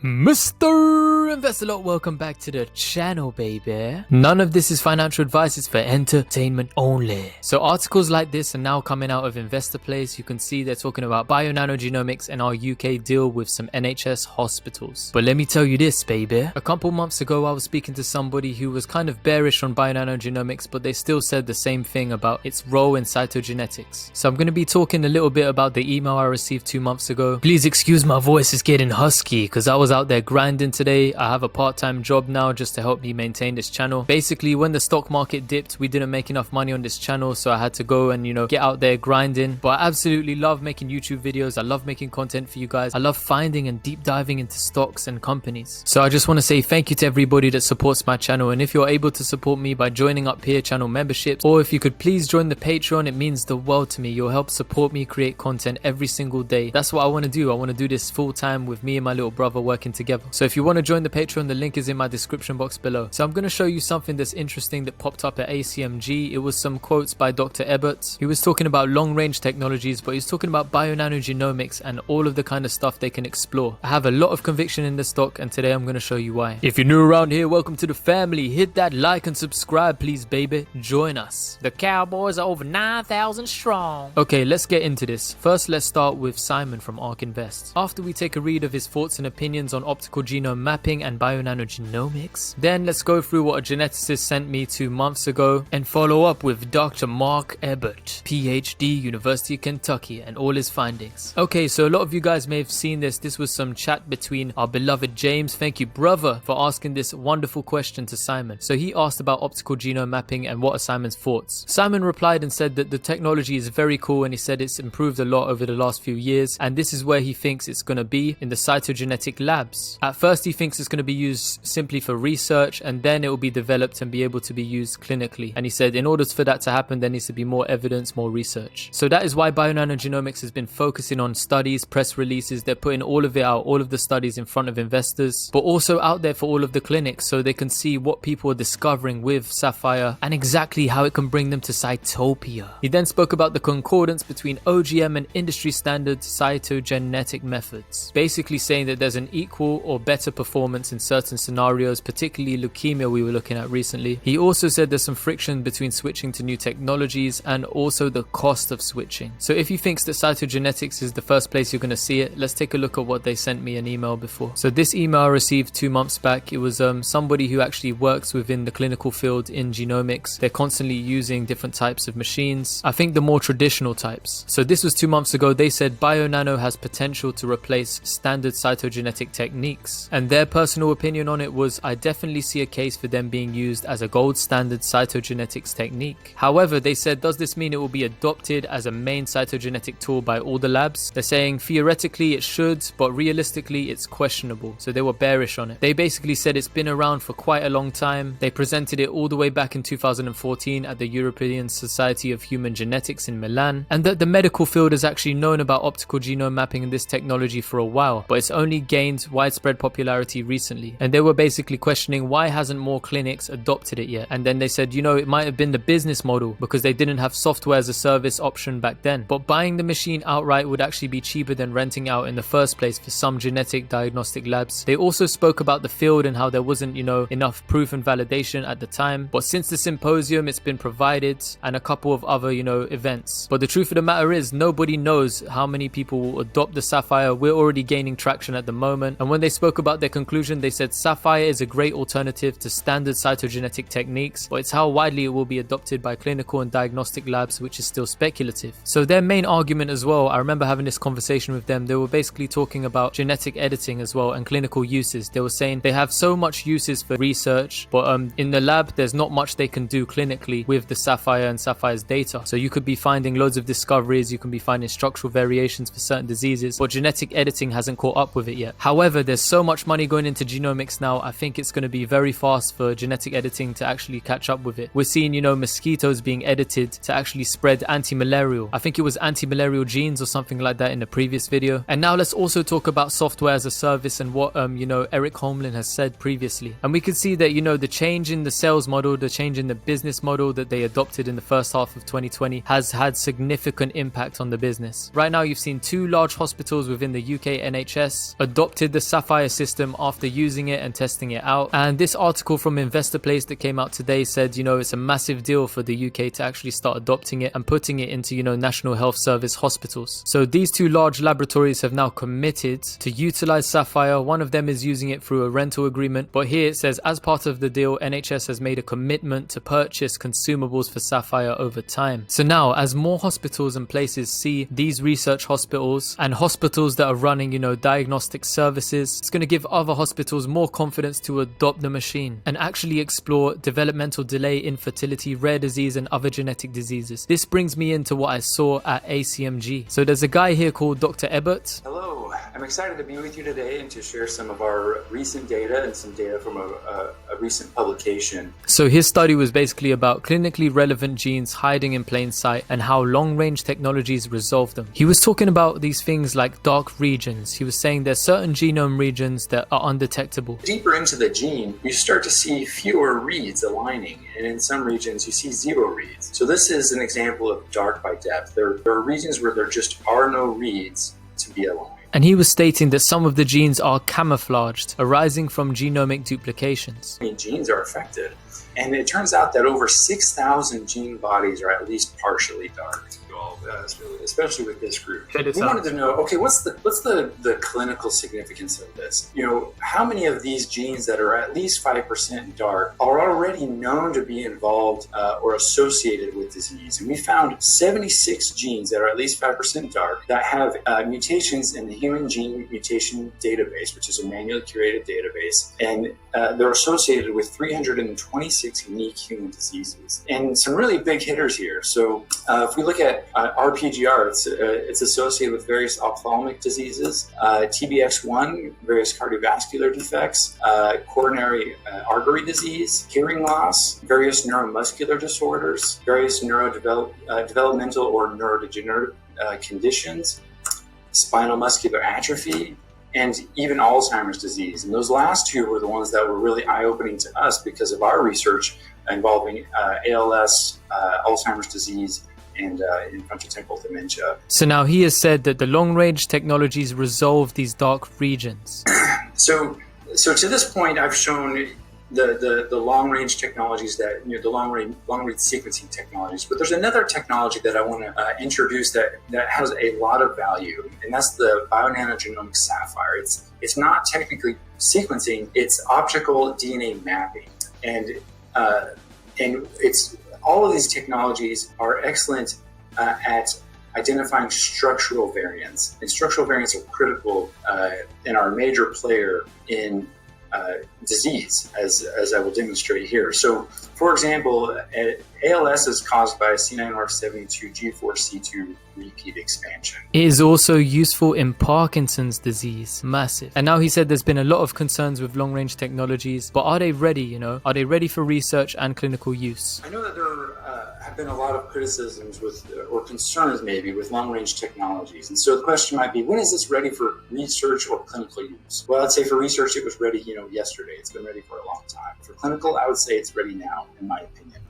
Mr. Investor Lot, welcome back to the channel, baby. None of this is financial advice, it's for entertainment only. So articles like this are now coming out of Investor Place. You can see they're talking about bio-nanogenomics and our UK deal with some NHS hospitals. But let me tell you this, baby. A couple months ago, I was speaking to somebody who was kind of bearish on bio-nanogenomics, but they still said the same thing about its role in cytogenetics. So I'm going to be talking a little bit about the email I received 2 months ago. Please excuse my voice, it's getting husky because I was out there grinding today. I have a part-time job now just to help me maintain this channel. Basically, when the stock market dipped, we didn't make enough money on this channel, so I had to go and get out there grinding. But I absolutely love making YouTube videos. I love making content for you guys. I love finding and deep diving into stocks and companies. So I just want to say thank you to everybody that supports my channel, and if you're able to support me by joining up here channel memberships, or if you could please join the Patreon, it means the world to me. You'll help support me create content every single day. That's what I want to do. I want to do this full time with me and my little brother working together. So if you want to join the Patreon, the link is in my description box below. So I'm going to show you something that's interesting that popped up at ACMG. It was some quotes by Dr. Ebbert. He was talking about long range technologies, but he's talking about bio-nanogenomics and all of the kind of stuff they can explore. I have a lot of conviction in the stock, and today I'm going to show you why. If you're new around here, welcome to the family. Hit that like and subscribe, please, baby. Join us. The Cowboys are over 9,000 strong. Okay, let's get into this. First, let's start with Simon from ARK Invest. After we take a read of his thoughts and opinions on optical genome mapping and bio-nanogenomics, then let's go through what a geneticist sent me 2 months ago and follow up with Dr. Mark Ebbert, PhD, University of Kentucky, and all his findings. Okay, so a lot of you guys may have seen this. This was some chat between our beloved James. Thank you, brother, for asking this wonderful question to Simon. So he asked about optical genome mapping and what are Simon's thoughts. Simon replied and said that the technology is very cool, and he said it's improved a lot over the last few years, and this is where he thinks it's going to be, in the cytogenetic labs. At first, he thinks it's going to be used simply for research, and then it will be developed and be able to be used clinically. And he said in order for that to happen, there needs to be more evidence, more research. So that is why bio-nanogenomics has been focusing on studies, press releases. They're putting all of it out, all of the studies in front of investors, but also out there for all of the clinics so they can see what people are discovering with Sapphire and exactly how it can bring them to Cytopia. He then spoke about the concordance between OGM and industry standard cytogenetic methods, basically saying that there's an equal or better performance in certain scenarios, particularly leukemia we were looking at recently. He also said there's some friction between switching to new technologies and also the cost of switching. So if he thinks that cytogenetics is the first place you're going to see it, let's take a look at what they sent me an email before. So this email I received 2 months back. It was somebody who actually works within the clinical field in genomics. They're constantly using different types of machines. I think the more traditional types. So this was 2 months ago. They said bio-nano has potential to replace standard cytogenetic techniques, and their personal opinion on it was, I definitely see a case for them being used as a gold standard cytogenetics technique. However, they said, does this mean it will be adopted as a main cytogenetic tool by all the labs? They're saying theoretically it should, but realistically it's questionable. So they were bearish on it. They basically said it's been around for quite a long time. They presented it all the way back in 2014 at the European Society of Human Genetics in Milan, and that the medical field has actually known about optical genome mapping and this technology for a while, but it's only gained widespread popularity recently. And they were basically questioning why hasn't more clinics adopted it yet. And then they said, it might have been the business model because they didn't have software as a service option back then, but buying the machine outright would actually be cheaper than renting out in the first place for some genetic diagnostic labs. They also spoke about the field and how there wasn't enough proof and validation at the time, but since the symposium it's been provided, and a couple of other events. But the truth of the matter is nobody knows how many people will adopt the Sapphire. We're already gaining traction at the moment. And when they spoke about their conclusion, they said Sapphire is a great alternative to standard cytogenetic techniques, but it's how widely it will be adopted by clinical and diagnostic labs which is still speculative. So their main argument as well, I remember having this conversation with them, they were basically talking about genetic editing as well and clinical uses. They were saying they have so much uses for research, but in the lab there's not much they can do clinically with the Sapphire and Sapphire's data. So you could be finding loads of discoveries, you can be finding structural variations for certain diseases, but genetic editing hasn't caught up with it yet. However, there's so much money going into genomics now, I think it's going to be very fast for genetic editing to actually catch up with it. We're seeing, you know, mosquitoes being edited to actually spread anti-malarial. I think it was anti-malarial genes or something like that in the previous video. And now let's also talk about software as a service and what, you know, Eric Holmlin has said previously. And we can see that, you know, the change in the sales model, the change in the business model that they adopted in the first half of 2020 has had significant impact on the business. Right now, you've seen 2 large hospitals within the UK NHS adopted the Sapphire system after using it and testing it out. And this article from Investor Place that came out today said, you know, it's a massive deal for the UK to actually start adopting it and putting it into, you know, National Health Service hospitals. So these 2 large laboratories have now committed to utilize Sapphire. One of them is using it through a rental agreement, but here it says, as part of the deal, NHS has made a commitment to purchase consumables for Sapphire over time. So now, as more hospitals and places see these research hospitals and hospitals that are running, you know, diagnostic services, it's going to give other hospitals more confidence to adopt the machine and actually explore developmental delay, infertility, rare disease, and other genetic diseases. This brings me into what I saw at ACMG. So there's a guy here called Dr. Ebbert. Hello, I'm excited to be with you today and to share some of our recent data and some data from a recent publication. So his study was basically about clinically relevant genes hiding in plain sight and how long-range technologies resolve them. He was talking about these things like dark regions. He was saying there's certain genome regions that are undetectable. Deeper into the gene, you start to see fewer reads aligning, and in some regions you see 0 reads. So this is an example of dark by depth. There are regions where there just are no reads to be aligned. And he was stating that some of the genes are camouflaged, arising from genomic duplications. Genes are affected, and it turns out that over 6,000 gene bodies are at least partially dark. Especially with this group. We wanted to know, okay, what's the clinical significance of this? You know, how many of these genes that are at least 5% dark are already known to be involved or associated with disease? And we found 76 genes that are at least 5% dark that have mutations in the Human Gene Mutation Database, which is a manually curated database, and they're associated with 326 unique human diseases. And some really big hitters here. So if we look at RPGR, it's associated with various ophthalmic diseases, TBX1, various cardiovascular defects, coronary artery disease, hearing loss, various neuromuscular disorders, various developmental or neurodegenerative conditions, spinal muscular atrophy, and even Alzheimer's disease. And those last 2 were the ones that were really eye-opening to us because of our research involving ALS, Alzheimer's disease, and in frontotemporal dementia. So now he has said that the long-range technologies resolve these dark regions. So to this point, I've shown the long-range technologies that, you know, the long-range sequencing technologies. But there's another technology that I want to introduce that has a lot of value, and that's the Bionanogenomics Sapphire. It's not technically sequencing; it's optical DNA mapping, and it's all of these technologies are excellent at identifying structural variants, and structural variants are critical and are a major player in disease, as I will demonstrate here. So, for example, ALS is caused by a C9orf72 G4C2 repeat expansion. It is also useful in Parkinson's disease. Massive. And now he said there's been a lot of concerns with long-range technologies, but are they ready, you know? Are they ready for research and clinical use? I know that there have been a lot of criticisms or concerns maybe with long-range technologies. And so the question might be, when is this ready for research or clinical use? Well, I'd say for research it was ready, yesterday. It's been ready for a long time. For clinical, I would say it's ready now, in my opinion.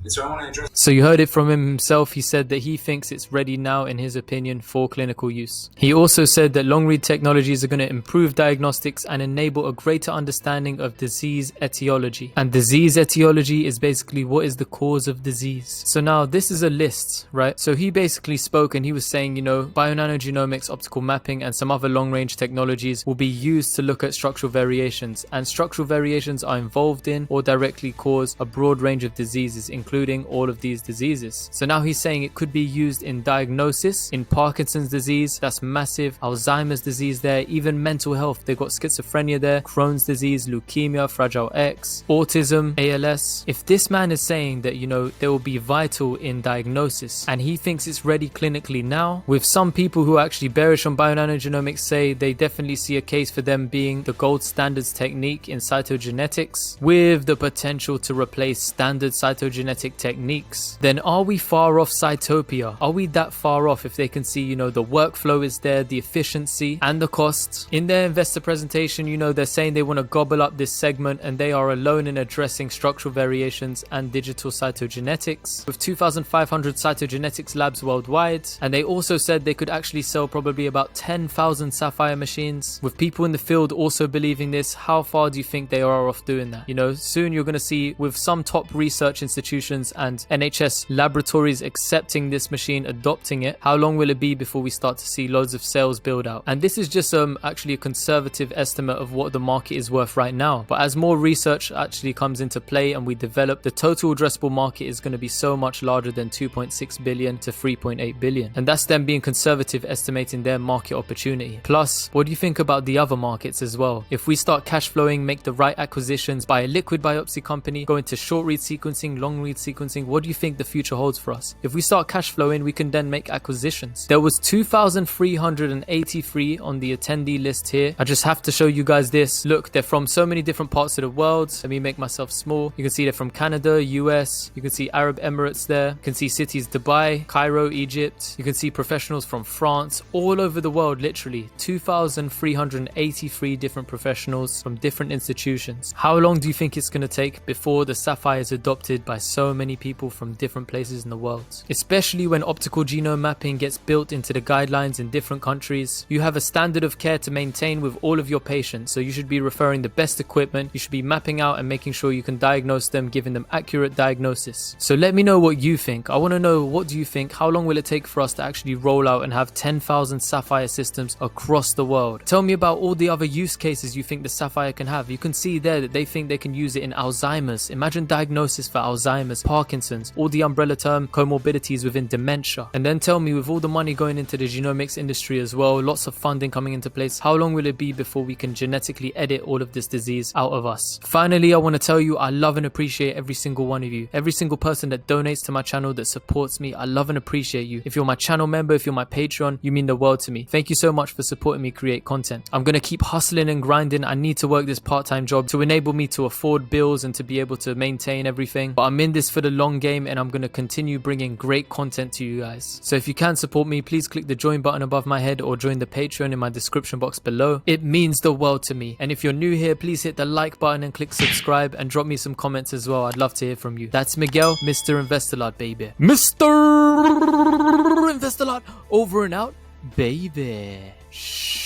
And so I want to address. So you heard it from him himself. He said that he thinks it's ready now, in his opinion, for clinical use. He also said that long-read technologies are going to improve diagnostics and enable a greater understanding of disease etiology. And disease etiology is basically what is the cause of disease. So now this is a list, right? So he basically spoke and he was saying, bionanogenomics, optical mapping, and some other long-range technologies will be used to look at structural variations. And structural variations are involved in or directly cause a broad range of diseases, including including all of these diseases. So now he's saying it could be used in diagnosis, in Parkinson's disease, that's massive, Alzheimer's disease there, even mental health, they've got schizophrenia there, Crohn's disease, leukemia, Fragile X, autism, ALS. If this man is saying that, you know, they will be vital in diagnosis and he thinks it's ready clinically now, with some people who are actually bearish on bio-nanogenomics say they definitely see a case for them being the gold standards technique in cytogenetics with the potential to replace standard cytogenetic techniques, then are we far off Cytopia? Are we that far off if they can see, you know, the workflow is there, the efficiency and the costs? In their investor presentation, you know, they're saying they want to gobble up this segment and they are alone in addressing structural variations and digital cytogenetics with 2,500 cytogenetics labs worldwide. And they also said they could actually sell probably about 10,000 Saphyr machines. With people in the field also believing this, how far do you think they are off doing that? You know, soon you're going to see with some top research institutions and NHS laboratories accepting this machine, adopting it, how long will it be before we start to see loads of sales build out? And this is just actually a conservative estimate of what the market is worth right now. But as more research actually comes into play and we develop, the total addressable market is going to be so much larger than 2.6 billion to 3.8 billion. And that's them being conservative, estimating their market opportunity. Plus, what do you think about the other markets as well? If we start cash flowing, make the right acquisitions, buy a liquid biopsy company, go into short read sequencing, long read sequencing, what do you think the future holds for us? If we start cash flowing, we can then make acquisitions. There was 2,383 on the attendee list here. I just have to show you guys this. Look, they're from so many different parts of the world. Let me make myself small. You can see they're from Canada, US. You can see Arab Emirates there. You can see cities Dubai, Cairo, Egypt. You can see professionals from France, all over the world, literally 2,383 different professionals from different institutions. How long do you think it's going to take before the Saphyr is adopted by so many people from different places in the world? Especially when optical genome mapping gets built into the guidelines in different countries. You have a standard of care to maintain with all of your patients, so you should be referring the best equipment. You should be mapping out and making sure you can diagnose them, giving them accurate diagnosis. So let me know what you think. I want to know, what do you think? How long will it take for us to actually roll out and have 10,000 Saphyr systems across the world? Tell me about all the other use cases you think the Saphyr can have. You can see there that they think they can use it in Alzheimer's. Imagine diagnosis for Alzheimer's, Parkinson's, all the umbrella term comorbidities within dementia. And then tell me, with all the money going into the genomics industry as well, lots of funding coming into place, how long will it be before we can genetically edit all of this disease out of us? Finally, I want to tell you, I love and appreciate every single one of you. Every single person that donates to my channel, that supports me, I love and appreciate you. If you're my channel member, if you're my Patreon, you mean the world to me. Thank you so much for supporting me create content. I'm going to keep hustling and grinding. I need to work this part-time job to enable me to afford bills and to be able to maintain everything. But I'm in this for the long game and I'm going to continue bringing great content to you guys. So if you can support me, please click the join button above my head or join the Patreon in my description box below. It means the world to me. And if you're new here, please hit the like button and click subscribe and drop me some comments as well. I'd love to hear from you. That's Miguel, Mr. Investor-Lot, baby. Mr. Investor-Lot, over and out, baby. Shh.